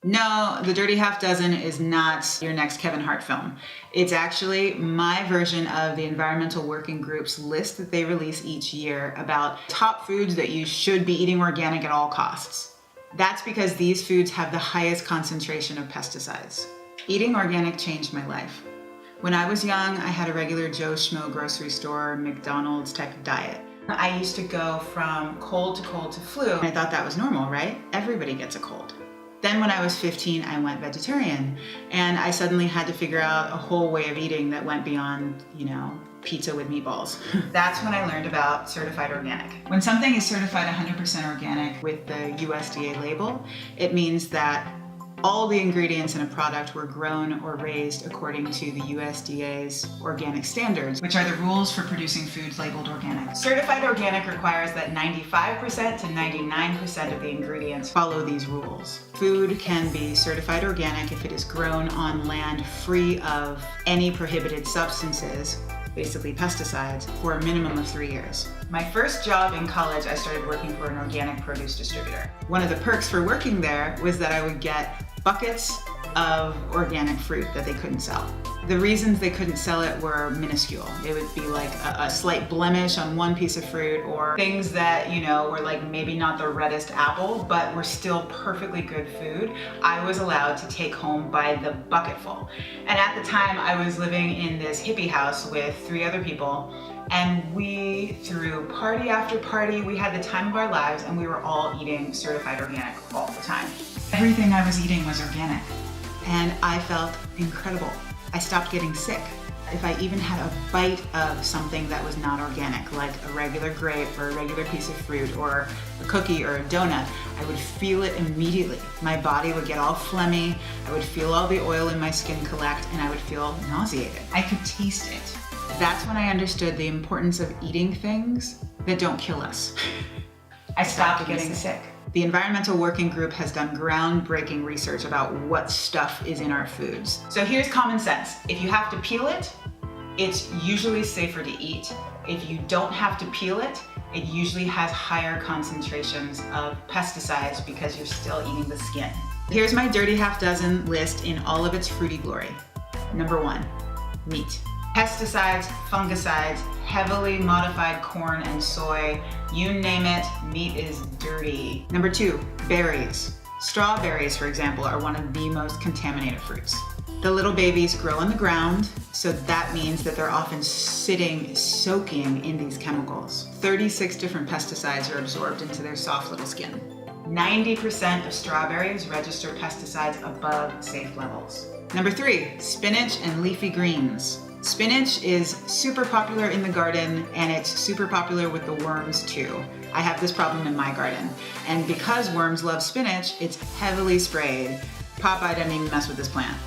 No, the Dirty Half Dozen is not your next Kevin Hart film. It's actually my version of the Environmental Working Group's list that they release each year about top foods that you should be eating organic at all costs. That's because these foods have the highest concentration of pesticides. Eating organic changed my life. When I was young, I had a regular Joe Schmo grocery store, McDonald's type of diet. I used to go from cold to flu, and I thought that was normal, right? Everybody gets a cold. Then when I was 15, I went vegetarian, and I suddenly had to figure out a whole way of eating that went beyond, pizza with meatballs. That's when I learned about certified organic. When something is certified 100% organic with the USDA label, it means that all the ingredients in a product were grown or raised according to the USDA's organic standards, which are the rules for producing foods labeled organic. Certified organic requires that 95% to 99% of the ingredients follow these rules. Food can be certified organic if it is grown on land free of any prohibited substances, basically pesticides, for a minimum of 3 years. My first job in college, I started working for an organic produce distributor. One of the perks for working there was that I would get buckets of organic fruit that they couldn't sell. The reasons they couldn't sell it were minuscule. It would be like a slight blemish on one piece of fruit, or things that, were like maybe not the reddest apple, but were still perfectly good food. I was allowed to take home by the bucketful. And at the time, I was living in this hippie house with 3 other people, and we threw party after party. We had the time of our lives, and we were all eating certified organic all the time. Everything I was eating was organic, and I felt incredible. I stopped getting sick. If I even had a bite of something that was not organic, like a regular grape or a regular piece of fruit or a cookie or a donut, I would feel it immediately. My body would get all phlegmy, I would feel all the oil in my skin collect, and I would feel nauseated. I could taste it. That's when I understood the importance of eating things that don't kill us. I stopped getting sick. The Environmental Working Group has done groundbreaking research about what stuff is in our foods. So here's common sense. If you have to peel it, it's usually safer to eat. If you don't have to peel it, it usually has higher concentrations of pesticides because you're still eating the skin. Here's my Dirty Half Dozen list in all of its fruity glory. Number 1, meat. Pesticides, fungicides, heavily modified corn and soy, you name it, meat is dirty. Number 2, berries. Strawberries, for example, are one of the most contaminated fruits. The little babies grow on the ground, so that means that they're often soaking in these chemicals. 36 different pesticides are absorbed into their soft little skin. 90% of strawberries register pesticides above safe levels. Number 3, spinach and leafy greens. Spinach is super popular in the garden, and it's super popular with the worms too. I have this problem in my garden. And because worms love spinach, it's heavily sprayed. Popeye doesn't even mess with this plant.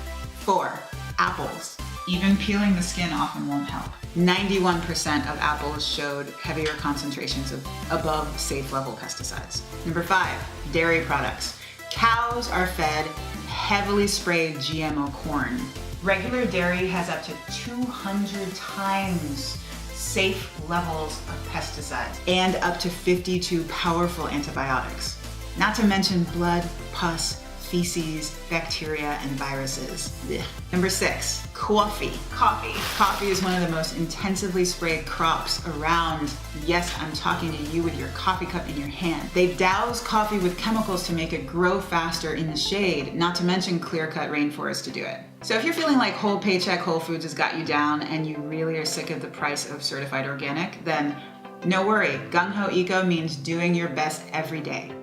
4, apples. Even peeling the skin often won't help. 91% of apples showed heavier concentrations of above safe level pesticides. Number 5, dairy products. Cows are fed heavily sprayed GMO corn. Regular dairy has up to 200 times safe levels of pesticides and up to 52 powerful antibiotics. Not to mention blood, pus, feces, bacteria, and viruses. Ugh. Number 6, coffee. Coffee is one of the most intensively sprayed crops around. Yes, I'm talking to you with your coffee cup in your hand. They douse coffee with chemicals to make it grow faster in the shade, not to mention clear-cut rainforests to do it. So if you're feeling like Whole Paycheck Whole Foods has got you down and you really are sick of the price of certified organic, then no worry. Gungho Eco means doing your best every day.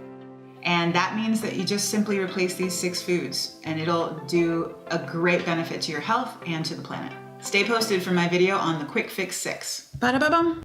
And that means that you just simply replace these 6 foods, and it'll do a great benefit to your health and to the planet. Stay posted for my video on the Quick Fix 6. Ba-da-ba-bum.